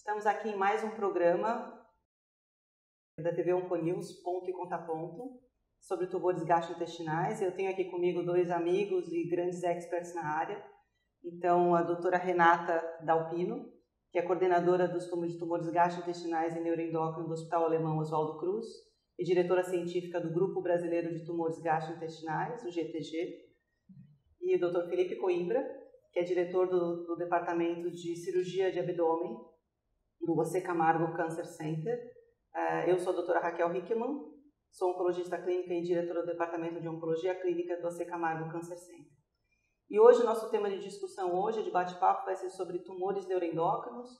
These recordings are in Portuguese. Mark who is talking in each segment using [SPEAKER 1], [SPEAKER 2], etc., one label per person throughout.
[SPEAKER 1] Estamos aqui em mais um programa da TV Onconews, Ponto e Contraponto, sobre tumores gastrointestinais. Eu tenho aqui comigo dois amigos e grandes experts na área. Então, a doutora Renata Dalpino, que é coordenadora dos tumores gastrointestinais e neuroendócrino do Hospital Alemão Oswaldo Cruz e diretora científica do Grupo Brasileiro de Tumores Gastrointestinais, o GTG. E o Dr. Felipe Coimbra, que é diretor do Departamento de Cirurgia de Abdômen do José Camargo Cancer Center. Eu sou a doutora Raquel Hickman, sou oncologista clínica e diretora do Departamento de Oncologia Clínica do José Camargo Cancer Center. E hoje o nosso tema de discussão hoje, de bate-papo, vai ser sobre tumores neuroendócrinos.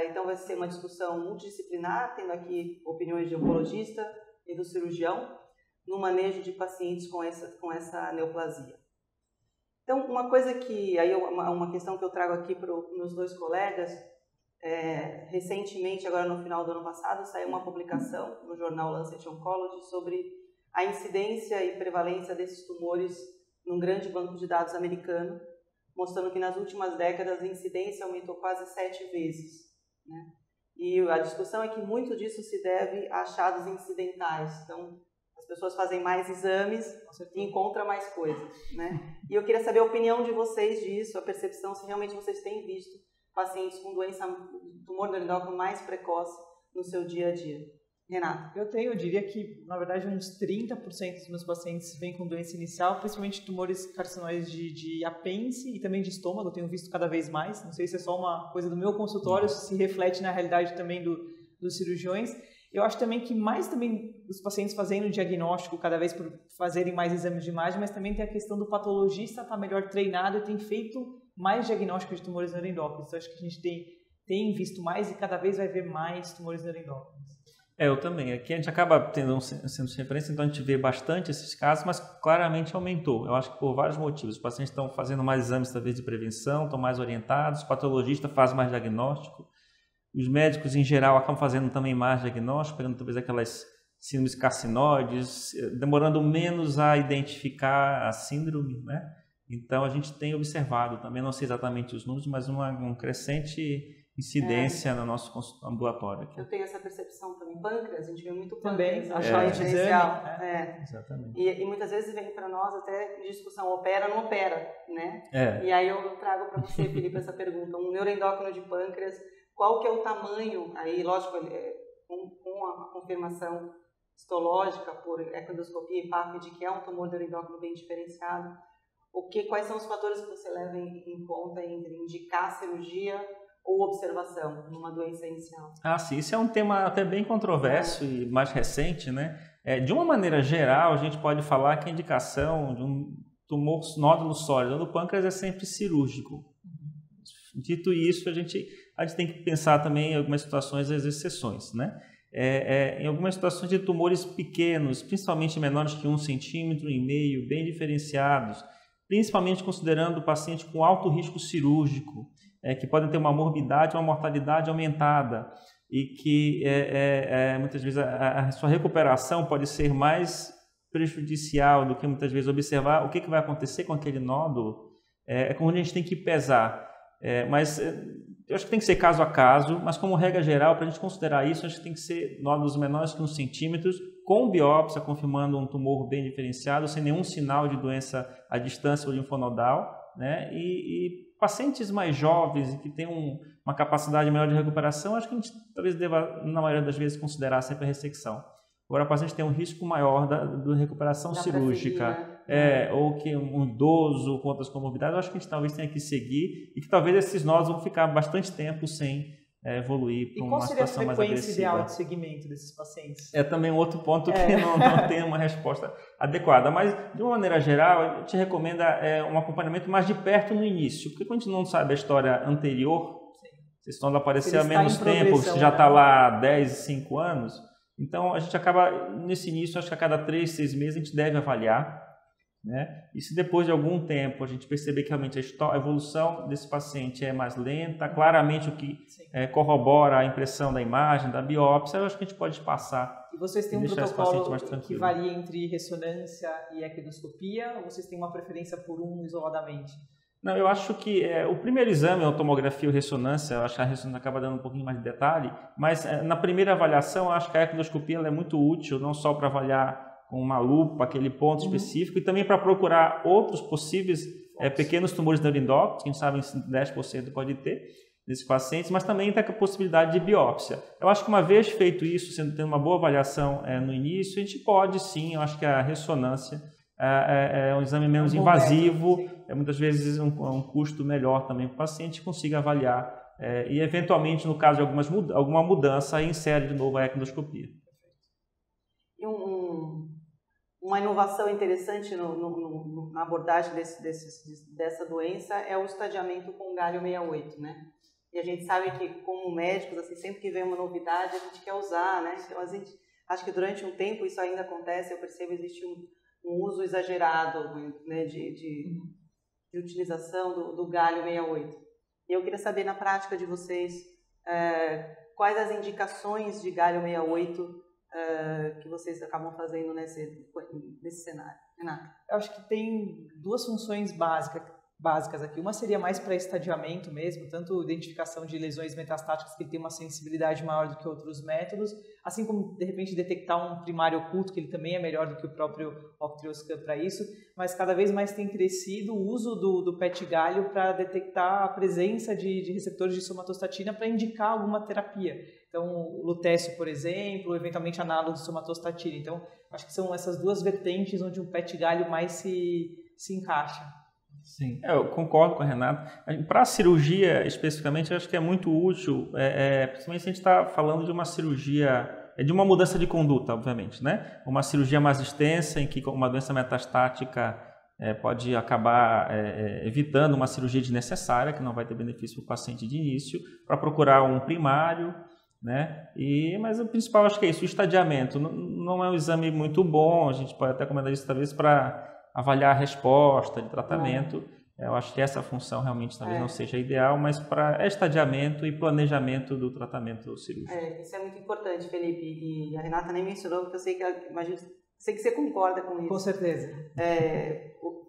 [SPEAKER 1] Então vai ser uma discussão multidisciplinar, tendo aqui opiniões de oncologista e do cirurgião, no manejo de pacientes com essa neoplasia. Então, uma coisa que, aí uma questão que eu trago aqui para os meus dois colegas, recentemente, agora no final do ano passado, saiu uma publicação no jornal Lancet Oncology sobre a incidência e prevalência desses tumores num grande banco de dados americano, mostrando que nas últimas décadas a incidência aumentou quase 7 vezes, né? E a discussão é que muito disso se deve a achados incidentais. Então, as pessoas fazem mais exames e encontram mais coisas, né? E eu queria saber a opinião de vocês disso, a percepção, se realmente vocês têm visto pacientes com tumor neuroendócrino mais precoce no seu dia a dia. Renato?
[SPEAKER 2] Eu diria que, na verdade, uns 30% dos meus pacientes vêm com doença inicial, principalmente tumores carcinóides de apêndice e também de estômago, eu tenho visto cada vez mais. Não sei se é só uma coisa do meu consultório, se reflete na realidade também dos cirurgiões. Eu acho também que mais também os pacientes fazendo diagnóstico, cada vez por fazerem mais exames de imagem, mas também tem a questão do patologista estar melhor treinado e tem feito mais diagnóstico de tumores neuroendócrinos. Então, acho que a gente tem visto mais e cada vez vai ver mais tumores neuroendócrinos.
[SPEAKER 3] Eu também. Aqui a gente acaba tendo um centro de referência, então a gente vê bastante esses casos, mas claramente aumentou. Eu acho que por vários motivos. Os pacientes estão fazendo mais exames, talvez, de prevenção, estão mais orientados, o patologista faz mais diagnóstico. Os médicos, em geral, acabam fazendo também mais diagnóstico, pegando talvez aquelas síndromes carcinóides, demorando menos a identificar a síndrome, né? Então, a gente tem observado, também não sei exatamente os números, mas uma crescente incidência no nosso ambulatório aqui.
[SPEAKER 1] Eu tenho essa percepção também. Pâncreas, a gente vê muito
[SPEAKER 2] Também,
[SPEAKER 1] pâncreas.
[SPEAKER 2] achar de exame.
[SPEAKER 3] Exatamente.
[SPEAKER 1] E muitas vezes vem para nós até discussão, opera ou não opera, né? E aí eu trago para você, Felipe, essa pergunta. Um neuroendócrino de pâncreas, qual que é o tamanho, aí lógico, com a confirmação histológica por ecoendoscopia e PAP de que é um tumor neuroendócrino bem diferenciado, quais são os fatores que você leva em conta entre indicar cirurgia ou observação numa doença inicial?
[SPEAKER 3] Sim, isso é um tema até bem controverso e mais recente, né? De uma maneira geral, a gente pode falar que a indicação de um tumor nódulo sólido no pâncreas é sempre cirúrgico. Dito isso, a gente tem que pensar também em algumas situações as exceções, né? Em algumas situações de tumores pequenos, principalmente menores que 1,5 cm, bem diferenciados, principalmente considerando o paciente com alto risco cirúrgico, que podem ter uma morbidade, uma mortalidade aumentada e que muitas vezes a sua recuperação pode ser mais prejudicial do que muitas vezes observar o que vai acontecer com aquele nódulo, como a gente tem que pesar. Mas eu acho que tem que ser caso a caso, mas como regra geral, para a gente considerar isso, acho que tem que ser nódulos menores que 1 centímetro, com biópsia confirmando um tumor bem diferenciado, sem nenhum sinal de doença à distância ou linfonodal, né? E pacientes mais jovens e que têm uma capacidade melhor de recuperação, acho que a gente talvez deva, na maioria das vezes, considerar sempre a ressecção. Agora, o paciente tem um risco maior da recuperação cirúrgica, ou que um idoso com outras comorbidades, eu acho que a gente talvez tenha que seguir e que talvez esses nódulos vão ficar bastante tempo sem evoluir para uma situação mais agressiva. E qual seria a frequência ideal
[SPEAKER 2] de segmento desses pacientes?
[SPEAKER 3] É também outro ponto que não tem uma resposta adequada, mas de uma maneira geral, a gente recomenda um acompanhamento mais de perto no início, porque quando a gente não sabe a história anterior, se esse nódulo aparecer há menos tempo, se já está lá há 10, 5 anos, então a gente acaba, nesse início, acho que a cada 3, 6 meses a gente deve avaliar, né? E se depois de algum tempo a gente perceber que realmente a evolução desse paciente é mais lenta, claramente o que corrobora a impressão da imagem, da biópsia, eu acho que a gente pode passar.
[SPEAKER 2] E vocês têm um protocolo que varia entre ressonância e ecoendoscopia, ou vocês têm uma preferência por um isoladamente?
[SPEAKER 3] Não, eu acho que o primeiro exame, a tomografia ou ressonância, eu acho que a ressonância acaba dando um pouquinho mais de detalhe, mas na primeira avaliação, eu acho que a econdoscopia ela é muito útil, não só para avaliar com uma lupa aquele ponto específico, e também para procurar outros possíveis pequenos tumores neuroendócrinos, quem sabe 10% pode ter nesses pacientes, mas também tem a possibilidade de biópsia. Eu acho que uma vez feito isso, tendo uma boa avaliação no início, a gente pode sim, eu acho que a ressonância é um exame menos invasivo, muitas vezes um custo melhor também para o paciente, consiga avaliar e eventualmente, no caso de alguma mudança, insere de novo a econdoscopia.
[SPEAKER 1] E uma inovação interessante na abordagem dessa doença é o estadiamento com galho 68, né? E a gente sabe que, como médicos, assim, sempre que vem uma novidade, a gente quer usar, né? Então, a gente, acho que durante um tempo isso ainda acontece, eu percebo que existe um uso exagerado, né, de utilização do galho 68. E eu queria saber, na prática de vocês, quais as indicações de galho 68 que vocês acabam fazendo nesse cenário. Renata?
[SPEAKER 2] Eu acho que tem duas funções básicas aqui. Uma seria mais para estadiamento mesmo, tanto identificação de lesões metastáticas que ele tem uma sensibilidade maior do que outros métodos, assim como, de repente, detectar um primário oculto, que ele também é melhor do que o próprio Octreoscan para isso, mas cada vez mais tem crescido o uso do PET galho para detectar a presença de receptores de somatostatina para indicar alguma terapia. Então, o lutécio, por exemplo, eventualmente análogo de somatostatina. Então, acho que são essas duas vertentes onde o PET galho mais se encaixa.
[SPEAKER 3] Sim, eu concordo com a Renata. Para a cirurgia, especificamente, eu acho que é muito útil, principalmente se a gente está falando de uma cirurgia, de uma mudança de conduta, obviamente, né? Uma cirurgia mais extensa, em que uma doença metastática pode acabar evitando uma cirurgia desnecessária, que não vai ter benefício para o paciente de início, para procurar um primário, né? Mas o principal, acho que é isso, o estadiamento. Não é um exame muito bom, a gente pode até recomendar isso, talvez, para avaliar a resposta de tratamento. Eu acho que essa função realmente talvez não seja ideal, mas para estadiamento e planejamento do tratamento cirúrgico.
[SPEAKER 1] Isso é muito importante, Felipe. E a Renata nem mencionou, porque eu sei sei que você concorda com isso.
[SPEAKER 2] Com certeza.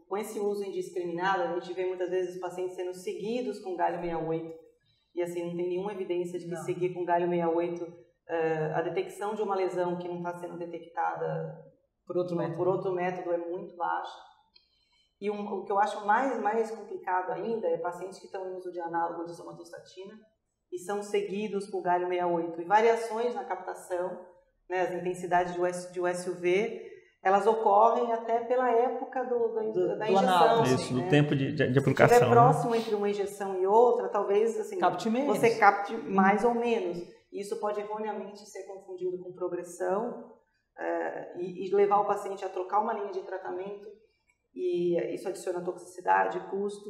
[SPEAKER 1] Com esse uso indiscriminado, a gente vê muitas vezes os pacientes sendo seguidos com galho 68. E assim, não tem nenhuma evidência de que seguir com galho 68, a detecção de uma lesão que não está sendo detectada por outro método é muito baixa. E o que eu acho mais complicado ainda é pacientes que estão em uso de análogo de somatostatina e são seguidos com galho 68. E variações na captação, né, as intensidades de USUV, elas ocorrem até pela época da injeção.
[SPEAKER 2] Análogo,
[SPEAKER 3] isso, do tempo de aplicação. Se
[SPEAKER 1] estiver próximo entre uma injeção e outra, talvez assim, você capte mais ou menos. Isso pode erroneamente ser confundido com progressão, e levar o paciente a trocar uma linha de tratamento, e isso adiciona toxicidade, custo,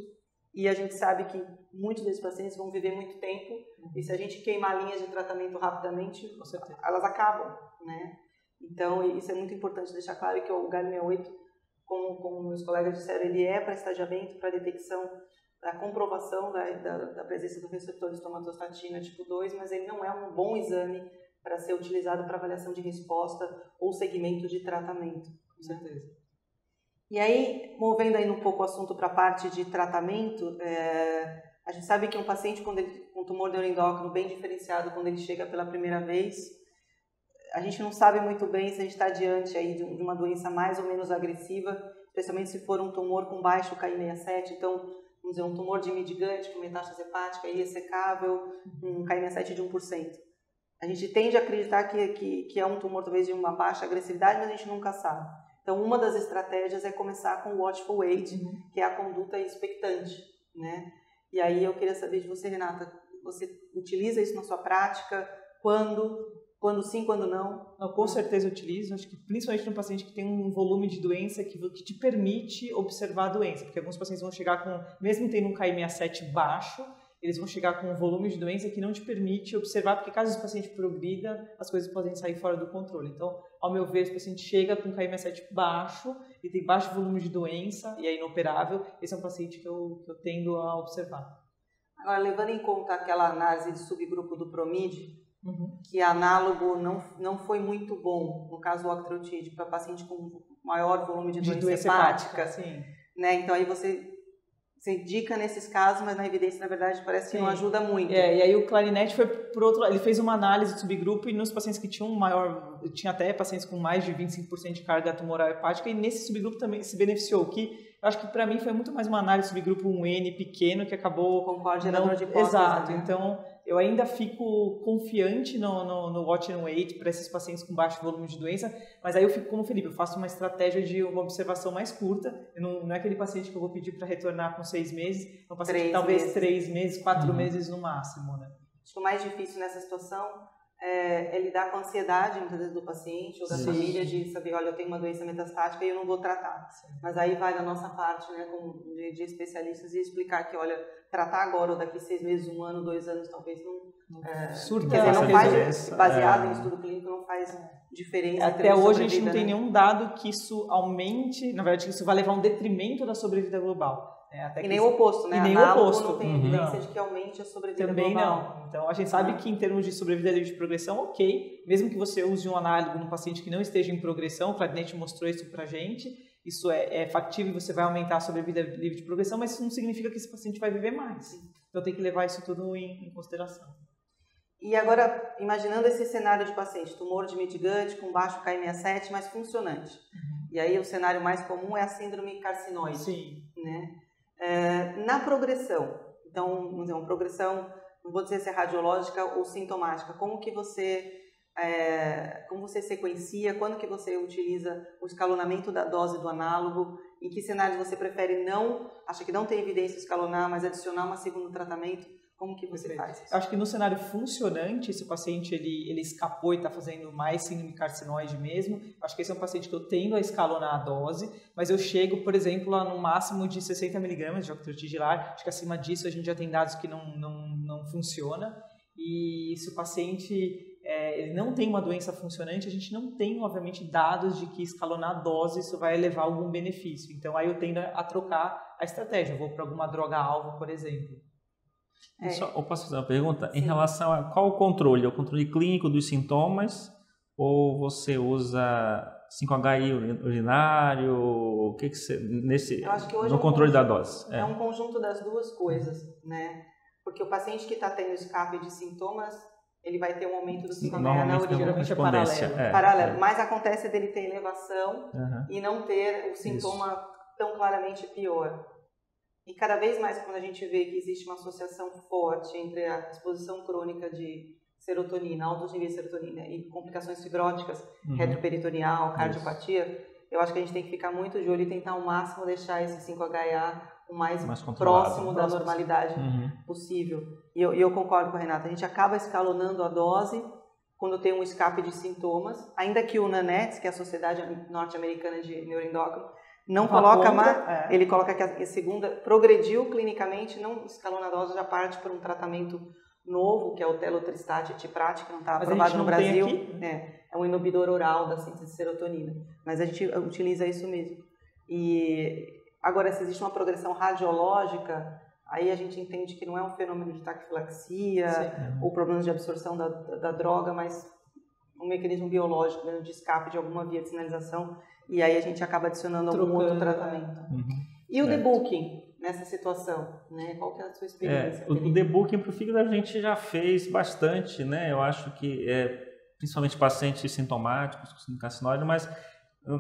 [SPEAKER 1] e a gente sabe que muitos desses pacientes vão viver muito tempo, e se a gente queimar linhas de tratamento rapidamente, elas acabam, né? Então, isso é muito importante deixar claro que o galho 68, como meus colegas disseram, ele é para estadiamento, para detecção, para comprovação da presença do receptor de somatostatina tipo 2, mas ele não é um bom exame para ser utilizado para avaliação de resposta ou segmento de tratamento.
[SPEAKER 2] Com certeza.
[SPEAKER 1] E aí, movendo aí um pouco o assunto para a parte de tratamento, a gente sabe que um paciente com tumor neuroendócrino bem diferenciado, quando ele chega pela primeira vez, a gente não sabe muito bem se a gente está diante aí de uma doença mais ou menos agressiva, especialmente se for um tumor com baixo Ki67, então, vamos dizer, um tumor de mitigante com metástase hepática irressecável, um Ki67 de 1%. A gente tende a acreditar que é um tumor talvez de uma baixa agressividade, mas a gente nunca sabe. Então, uma das estratégias é começar com o watchful wait, que é a conduta expectante, né? E aí eu queria saber de você, Renata, você utiliza isso na sua prática? Quando sim, quando não?
[SPEAKER 2] Com certeza eu utilizo, acho que principalmente no paciente que tem um volume de doença que te permite observar a doença, porque alguns pacientes vão chegar mesmo tendo um Ki67 baixo, eles vão chegar com um volume de doença que não te permite observar, porque caso o paciente progrida, as coisas podem sair fora do controle. Então, ao meu ver, se o paciente chega com Ki67 baixo e tem baixo volume de doença e é inoperável, esse é um paciente que eu tendo a observar.
[SPEAKER 1] Agora, levando em conta aquela análise de subgrupo do PROMID, que análogo não foi muito bom, no caso o octreotide, para paciente com maior volume de doença hepática.
[SPEAKER 2] Sim.
[SPEAKER 1] Né? Então, aí você você indica nesses casos, mas na evidência, na verdade, parece que não ajuda muito.
[SPEAKER 2] E aí o Clarinet foi por outro lado, ele fez uma análise de subgrupo e nos pacientes que tinham tinha até pacientes com mais de 25% de carga tumoral hepática, e nesse subgrupo também se beneficiou, que eu acho que para mim foi muito mais uma análise de subgrupo 1N pequeno que acabou...
[SPEAKER 1] Concordo, gerador de hipótese.
[SPEAKER 2] Exato,
[SPEAKER 1] né?
[SPEAKER 2] então eu ainda fico confiante no watch and wait para esses pacientes com baixo volume de doença, mas aí eu fico como o Felipe, eu faço uma estratégia de uma observação mais curta, não é aquele paciente que eu vou pedir para retornar com 6 meses, é um paciente que talvez 3 meses, 4 meses no máximo, né?
[SPEAKER 1] Acho que o mais difícil nessa situação é lidar com a ansiedade, muitas vezes, do paciente ou da família, de saber, olha, eu tenho uma doença metastática e eu não vou tratar. Mas aí vai da nossa parte, né, de especialistas, e explicar que, olha, tratar agora ou daqui 6 meses, 1 ano, 2 anos, talvez não...
[SPEAKER 2] Surta,
[SPEAKER 1] quer dizer, não faz, baseado em estudo clínico, não faz diferença.
[SPEAKER 2] Até hoje a gente não tem nenhum dado que isso aumente, na verdade, que isso vai levar a um detrimento da sobrevida global. Até que
[SPEAKER 1] nem o oposto, né?
[SPEAKER 2] E nem o oposto.
[SPEAKER 1] Não tem evidência de que aumente a sobrevida
[SPEAKER 2] também
[SPEAKER 1] global.
[SPEAKER 2] Não. Então, a gente sabe que em termos de sobrevida livre de progressão, ok. Mesmo que você use um análogo num paciente que não esteja em progressão, o Clarinet mostrou isso pra gente, isso é factível, você vai aumentar a sobrevida livre de progressão, mas isso não significa que esse paciente vai viver mais. Então, tem que levar isso tudo em consideração.
[SPEAKER 1] E agora, imaginando esse cenário de paciente, tumor de midgut com baixo Ki67, mas funcionante. E aí, o cenário mais comum é a síndrome carcinoide.
[SPEAKER 2] Sim.
[SPEAKER 1] Né? Na progressão, então, vamos dizer, uma progressão, não vou dizer se é radiológica ou sintomática, como você sequencia, quando que você utiliza o escalonamento da dose do análogo, em que cenários você prefere acha que não tem evidência de escalonar, mas adicionar um segundo tratamento, como que você faz isso?
[SPEAKER 2] Eu acho que no cenário funcionante, se o paciente ele escapou e está fazendo mais síndrome carcinoide mesmo, acho que esse é um paciente que eu tendo a escalonar a dose, mas eu chego, por exemplo, lá no máximo de 60 mg de octreotide-hilar, acho que acima disso a gente já tem dados que não funciona, e se o paciente ele não tem uma doença funcionante, a gente não tem, obviamente, dados de que escalonar a dose isso vai levar algum benefício. Então, aí eu tendo a trocar a estratégia, eu vou para alguma droga-alvo, por exemplo.
[SPEAKER 3] Eu posso fazer uma pergunta? Sim. Em relação a qual o controle? É o controle clínico dos sintomas ou você usa 5-HI urinário? O que você no controle da dose?
[SPEAKER 1] É um conjunto das duas coisas, né? Porque o paciente que está tendo escape de sintomas, ele vai ter um aumento do 5-HI na urina.
[SPEAKER 2] Geralmente é paralelo.
[SPEAKER 1] Paralelo. Mas acontece dele ter elevação e não ter o sintoma tão claramente pior. E cada vez mais, quando a gente vê que existe uma associação forte entre a exposição crônica de serotonina, altos níveis de serotonina e complicações fibróticas, retroperitoneal, cardiopatia, eu acho que a gente tem que ficar muito de olho e tentar ao máximo deixar esse 5-HA o mais próximo da normalidade possível. E eu concordo com a Renata, a gente acaba escalonando a dose quando tem um escape de sintomas, ainda que o NANETS, que é a Sociedade Norte-Americana de Neuroendócrino, não coloca mais, ele coloca que a segunda progrediu clinicamente, não escalona a dose, já parte para um tratamento novo, que é o telotristat etiprate, que não está aprovado no Brasil. É um inibidor oral da síntese de serotonina, mas a gente utiliza isso mesmo. E agora, se existe uma progressão radiológica, aí a gente entende que não é um fenômeno de taquifilaxia ou problemas de absorção da droga, mas um mecanismo biológico mesmo de escape de alguma via de sinalização. E aí a gente acaba adicionando algum outro tratamento. E o debooking nessa situação, né? Qual que é a sua experiência?
[SPEAKER 3] O debooking para o fígado a gente já fez bastante, né? Eu acho que principalmente pacientes sintomáticos, com carcinóide, mas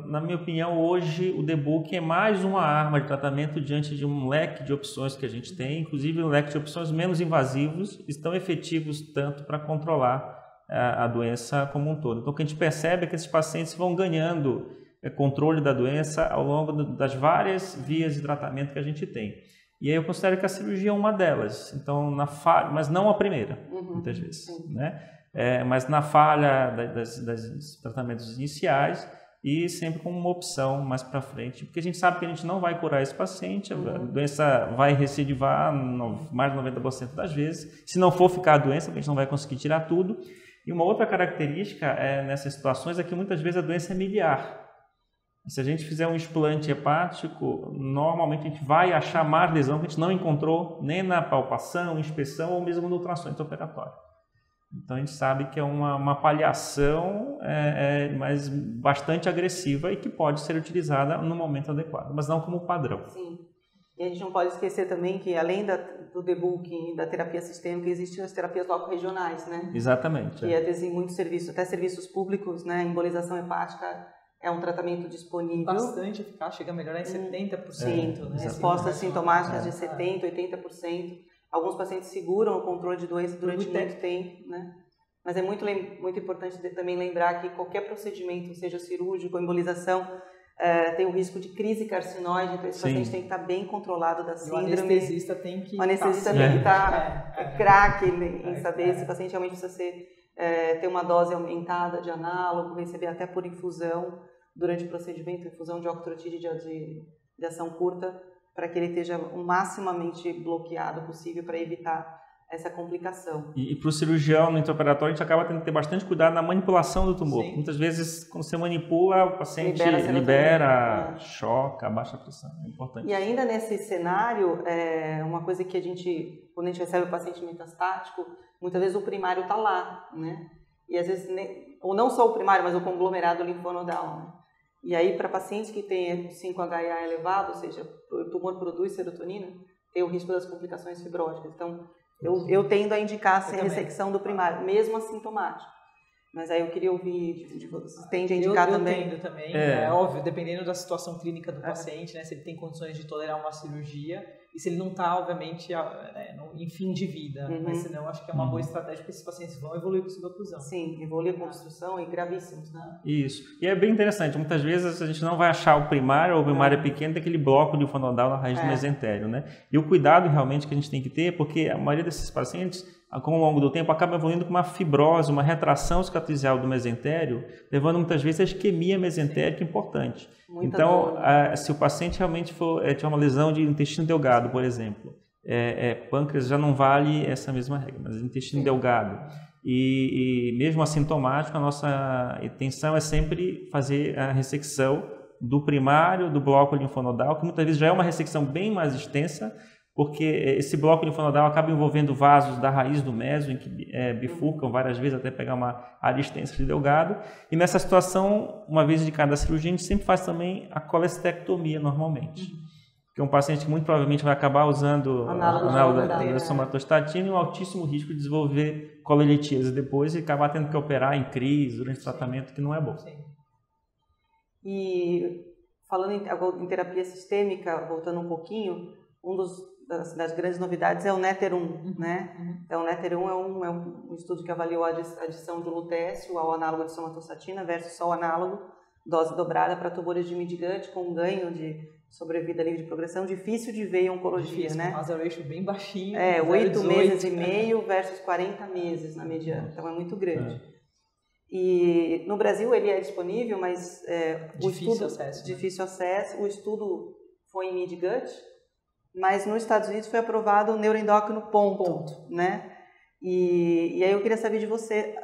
[SPEAKER 3] na minha opinião hoje o debooking é mais uma arma de tratamento diante de um leque de opções que a gente tem, inclusive um leque de opções menos invasivos, estão efetivos tanto para controlar a doença como um todo. Então o que a gente percebe é que esses pacientes vão ganhando controle da doença ao longo das várias vias de tratamento que a gente tem. E aí eu considero que a cirurgia é uma delas. Então, mas não a primeira, muitas vezes, né? Mas na falha dos tratamentos iniciais e sempre como uma opção mais para frente, porque a gente sabe que a gente não vai curar esse paciente, a doença vai recidivar mais de 90% das vezes. Se não for ficar a doença, a gente não vai conseguir tirar tudo. E uma outra característica nessas situações é que muitas vezes a doença é miliar. Se a gente fizer um explante hepático, normalmente a gente vai achar mais lesão que a gente não encontrou nem na palpação, inspeção ou mesmo no ultrassom operatório. Então a gente sabe que é uma paliação mas bastante agressiva e que pode ser utilizada no momento adequado, mas não como padrão.
[SPEAKER 1] Sim. E a gente não pode esquecer também que, além do debulking e da terapia sistêmica, existem as terapias loco-regionais, né?
[SPEAKER 3] Exatamente.
[SPEAKER 1] Que às vezes em muitos serviços, até serviços públicos, né? Embolização hepática é um tratamento disponível.
[SPEAKER 2] Bastante eficaz, chega a melhorar em 70%.
[SPEAKER 1] Sim,
[SPEAKER 2] né?
[SPEAKER 1] respostas sintomáticas de 70%, 80%. Alguns pacientes seguram o controle de doença durante muito tempo, né? Mas é muito importante também lembrar que qualquer procedimento, seja cirúrgico ou embolização, tem o risco de crise carcinóide, então esse paciente tem que estar bem controlado da síndrome.
[SPEAKER 2] O anestesista tem que
[SPEAKER 1] estar craque em saber se o paciente realmente precisa ter uma dose aumentada de análogo, receber até por infusão durante o procedimento, infusão de octreotide de ação curta, para que ele esteja o maximamente bloqueado possível para evitar essa complicação.
[SPEAKER 3] E para o cirurgião no intraoperatório, a gente acaba tendo que ter bastante cuidado na manipulação do tumor.
[SPEAKER 2] Sim.
[SPEAKER 3] Muitas vezes, quando você manipula, o paciente choca, abaixa a pressão. É importante.
[SPEAKER 1] E ainda nesse cenário, uma coisa que quando a gente recebe o paciente metastático, muitas vezes o primário está lá, né? E às vezes, ou não só o primário, mas o conglomerado linfonodal, né? E aí, para pacientes que têm 5-HA elevado, ou seja, o tumor produz serotonina, tem o risco das complicações fibróticas. Então, eu tendo a indicar a ressecção do primário, mesmo assintomático. Mas aí eu queria ouvir de vocês. Tende a indicar também?
[SPEAKER 2] Eu tendo também. É óbvio, dependendo da situação clínica do paciente, né? Se ele tem condições de tolerar uma cirurgia e se ele não está, obviamente, em fim de vida. Mas senão, acho que é uma boa estratégia porque esses pacientes vão evoluir com suboclusão.
[SPEAKER 1] Sim, evoluir com obstrução e gravíssimos, né?
[SPEAKER 3] Isso. E é bem interessante. Muitas vezes a gente não vai achar o primário ou o primário pequeno daquele bloco linfonodal na raiz do mesentério, né? E o cuidado realmente que a gente tem que ter, porque a maioria desses pacientes, com o longo do tempo, acaba evoluindo com uma fibrose, uma retração cicatricial do mesentério, levando muitas vezes a isquemia mesentérica importante. Então, se o paciente realmente tiver uma lesão de intestino delgado, por exemplo, pâncreas já não vale essa mesma regra, mas intestino delgado. E mesmo assintomático, a nossa intenção é sempre fazer a ressecção do primário, do bloco linfonodal, que muitas vezes já é uma ressecção bem mais extensa, porque esse bloco linfonodal acaba envolvendo vasos da raiz do meso, em que bifurcam várias vezes até pegar uma área extensa de delgado. E nessa situação, uma vez de cada cirurgia, a gente sempre faz também a colestectomia normalmente. Porque um paciente que muito provavelmente vai acabar usando análogo da somatostatina e um altíssimo risco de desenvolver colelitíase depois e acabar tendo que operar em crise durante o tratamento, que não é bom.
[SPEAKER 1] Sim. E falando em terapia sistêmica, voltando um pouquinho, das grandes novidades é o NETTER-1, né? Então, o NETTER-1 é um estudo que avaliou a adição de lutécio ao análogo de somatostatina versus só o análogo, dose dobrada para tumores de mid-gut com ganho de sobrevida livre de progressão, difícil de ver em oncologia, né?
[SPEAKER 2] Com hazard ratio bem baixinho.
[SPEAKER 1] 8 meses e meio versus 40 meses na mediana, então é muito grande. E no Brasil ele é disponível, mas difícil acesso. O estudo foi em mid-gut, mas nos Estados Unidos foi aprovado o neuroendócrino ponto, né? E aí eu queria saber de você,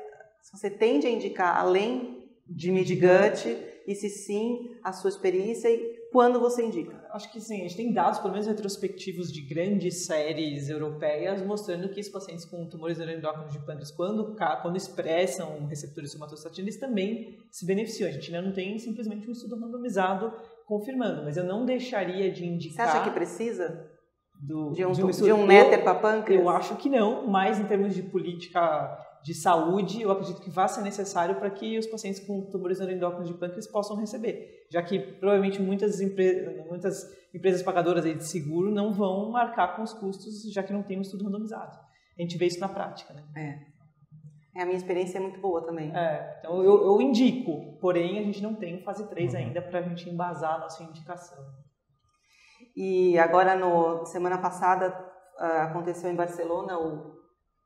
[SPEAKER 1] se você tende a indicar além de mid-gut e se sim, a sua experiência e quando você indica?
[SPEAKER 2] Acho que sim, a gente tem dados, pelo menos retrospectivos, de grandes séries europeias mostrando que esses pacientes com tumores neuroendócrinos de pâncreas, quando expressam receptores de somatostatina, eles também se beneficiam. A gente ainda não tem simplesmente um estudo randomizado confirmando, mas eu não deixaria de indicar...
[SPEAKER 1] Você acha que precisa de um NETTER para pâncreas?
[SPEAKER 2] Eu acho que não, mas em termos de política de saúde, eu acredito que vai ser necessário para que os pacientes com tumores neuroendócrinos de pâncreas possam receber, já que provavelmente muitas empresas pagadoras aí de seguro não vão arcar com os custos, já que não tem um estudo randomizado. A gente vê isso na prática, né?
[SPEAKER 1] A minha experiência é muito boa também.
[SPEAKER 2] Então eu indico, porém a gente não tem fase 3 ainda para a gente embasar a nossa indicação.
[SPEAKER 1] E agora, semana passada, aconteceu em Barcelona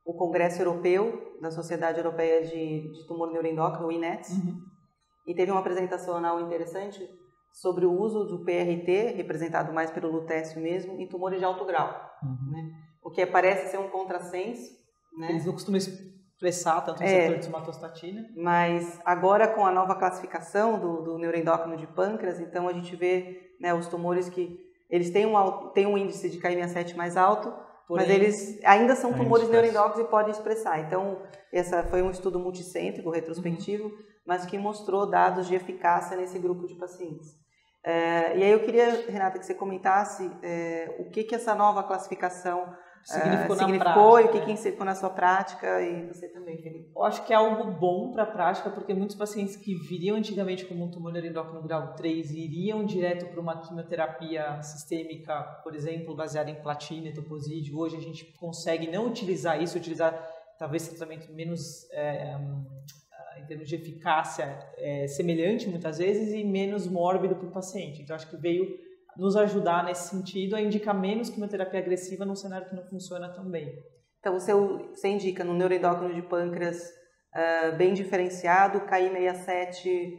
[SPEAKER 1] o Congresso Europeu da Sociedade Europeia de Tumor Neuroendócrino, o INETS, e teve uma apresentação anal interessante sobre o uso do PRT, representado mais pelo lutécio mesmo, em tumores de alto grau, né? O que parece ser um contrassenso, né?
[SPEAKER 2] Eles não costumam expressar tanto o receptor de somatostatina.
[SPEAKER 1] Mas agora, com a nova classificação do neuroendócrino de pâncreas, então a gente vê, né, os tumores que eles têm um índice de KM7 mais alto, porém, mas eles ainda são tumores neuroendócrinos e podem expressar. Então, essa foi um estudo multicêntrico, retrospectivo, mas que mostrou dados de eficácia nesse grupo de pacientes. E aí eu queria, Renata, que você comentasse o que essa nova classificação significou e o que significou na sua prática, e você também, Felipe.
[SPEAKER 2] Eu acho que é algo bom para a prática, porque muitos pacientes que viriam antigamente como um tumor neuroendócrino grau 3 iriam direto para uma quimioterapia sistêmica, por exemplo, baseada em platina e toposídeo. Hoje a gente consegue não utilizar isso, utilizar talvez tratamento menos, em termos de eficácia, semelhante muitas vezes e menos mórbido para o paciente. Então acho que veio nos ajudar nesse sentido a indicar menos quimioterapia agressiva num cenário que não funciona tão bem.
[SPEAKER 1] Então, você indica no neuroendócrino de pâncreas bem diferenciado, KI67,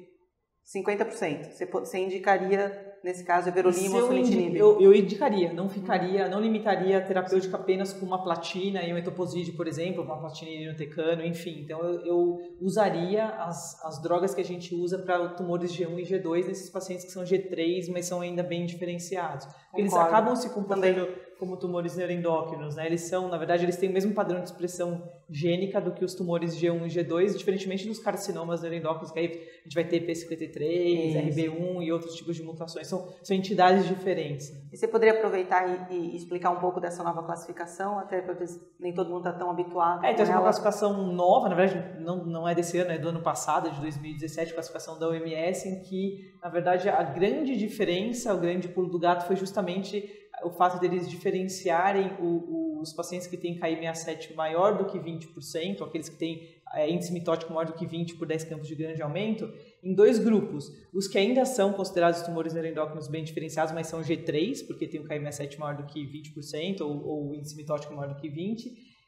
[SPEAKER 1] 50%. Você indicaria, nesse caso, everolizumab ou sunitinib?
[SPEAKER 2] Eu indicaria, não limitaria a terapêutica apenas com uma platina e um etoposídeo, por exemplo, uma platina e irinotecan, enfim. Então, eu usaria as drogas que a gente usa para tumores G1 e G2 nesses pacientes que são G3, mas são ainda bem diferenciados. Eles acabam se comportando como tumores neuroendócrinos, né? Eles são, na verdade, eles têm o mesmo padrão de expressão gênica do que os tumores G1 e G2, diferentemente dos carcinomas neuroendócrinos, que aí a gente vai ter P53, RB1 e outros tipos de mutações. São entidades diferentes.
[SPEAKER 1] E você poderia aproveitar e explicar um pouco dessa nova classificação, até porque nem todo mundo está tão habituado com
[SPEAKER 2] então
[SPEAKER 1] ela.
[SPEAKER 2] É uma classificação nova, na verdade não é desse ano, é do ano passado, de 2017, classificação da OMS, em que, na verdade, a grande diferença, o grande pulo do gato foi justamente o fato deles diferenciarem os pacientes que têm KI67 maior do que 20%, aqueles que têm índice mitótico maior do que 20 por 10 campos de grande aumento, em dois grupos. Os que ainda são considerados tumores neuroendócrinos bem diferenciados, mas são G3, porque tem o KI67 maior do que 20%, ou o índice mitótico maior do que 20%,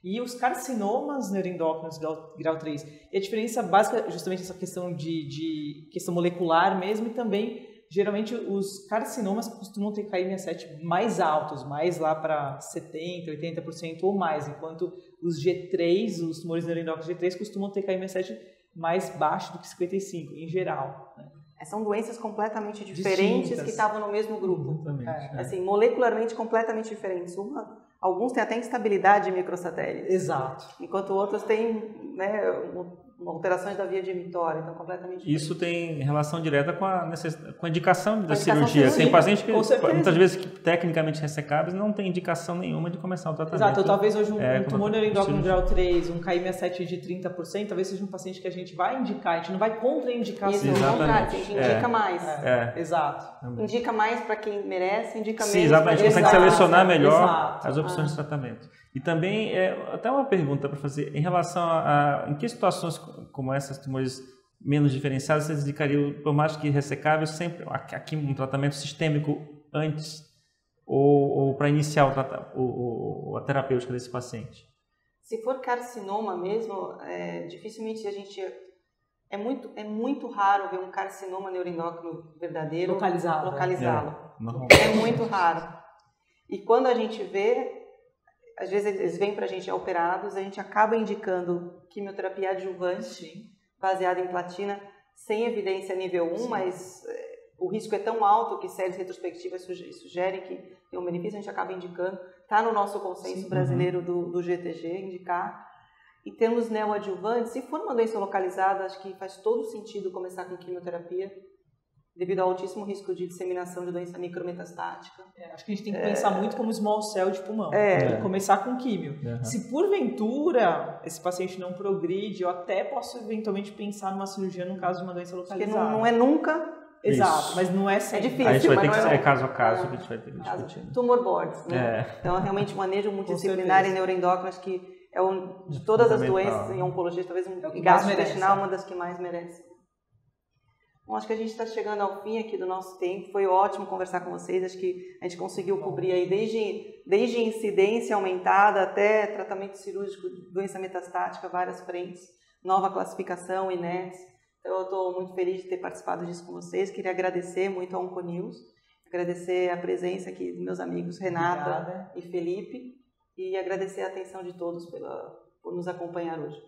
[SPEAKER 2] e os carcinomas neuroendócrinos grau 3. E a diferença básica é justamente essa questão de questão molecular mesmo, e também geralmente os carcinomas costumam ter KI67 mais altos, mais lá para 70%, 80% ou mais, enquanto os G3, os tumores neuroendócrinos G3 costumam ter KI67 mais baixo do que 55%, em geral. Né?
[SPEAKER 1] São doenças completamente diferentes
[SPEAKER 2] distintas,
[SPEAKER 1] que estavam no mesmo grupo. Assim, molecularmente completamente diferentes. Alguns têm até instabilidade de microsatélites.
[SPEAKER 2] Exato.
[SPEAKER 1] Enquanto outros têm alterações da via genitória, então completamente diferentes.
[SPEAKER 3] Isso tem relação direta com a indicação da cirurgia. Tem pacientes que, muitas vezes, que tecnicamente ressecáveis não tem indicação nenhuma de começar o tratamento.
[SPEAKER 2] Exato. Então, talvez hoje um tumor neuroendócrino grau 3, um KI67 de 30%, talvez seja um paciente que a gente vai indicar, a gente não vai contraindicar.
[SPEAKER 1] Isso, ao contrário, a gente indica mais.
[SPEAKER 2] Exato.
[SPEAKER 1] Indica mais para quem merece, indica menos.
[SPEAKER 3] Sim, exatamente. A gente consegue selecionar melhor as opções de tratamento. E também, até uma pergunta para fazer, em relação em que situações como essas, tumores menos diferenciados, vocês indicariam, por mais que ressecável, sempre aqui um tratamento sistêmico antes ou para iniciar a terapêutica desse paciente?
[SPEAKER 1] Se for carcinoma mesmo, dificilmente a gente... É muito raro ver um carcinoma neuroendócrino verdadeiro localizá-lo. É muito raro. E quando a gente vê, às vezes eles vêm para a gente operados, a gente acaba indicando quimioterapia adjuvante, baseada em platina, sem evidência nível 1, mas o risco é tão alto que séries retrospectivas sugerem que tem um benefício, a gente acaba indicando. Está no nosso consenso brasileiro do GTG, indicar. Em termos neoadjuvantes, se for uma doença localizada, acho que faz todo sentido começar com quimioterapia, devido ao altíssimo risco de disseminação de doença micrometastática.
[SPEAKER 2] Acho que a gente tem que pensar muito como small cell de pulmão. Começar com químio. Se porventura esse paciente não progride, eu até posso eventualmente pensar numa cirurgia no caso de uma doença localizada.
[SPEAKER 1] Porque não é nunca...
[SPEAKER 2] Exato, mas não é sempre.
[SPEAKER 1] É difícil,
[SPEAKER 3] a gente vai
[SPEAKER 1] mas
[SPEAKER 3] ter
[SPEAKER 1] não
[SPEAKER 3] que caso a caso que a gente vai ter que discutir.
[SPEAKER 1] Tumor boards, né? Então, é realmente um manejo multidisciplinar em neuroendócrino, acho que é de todas as doenças em oncologia, talvez gastrointestinal uma das que mais merece. Bom, acho que a gente está chegando ao fim aqui do nosso tempo. Foi ótimo conversar com vocês. Acho que a gente conseguiu cobrir aí desde incidência aumentada até tratamento cirúrgico de doença metastática, várias frentes, nova classificação, INETs. Então, eu estou muito feliz de ter participado disso com vocês. Queria agradecer muito ao Onconews, agradecer a presença aqui dos meus amigos Renata e Felipe, e agradecer a atenção de todos por nos acompanhar hoje.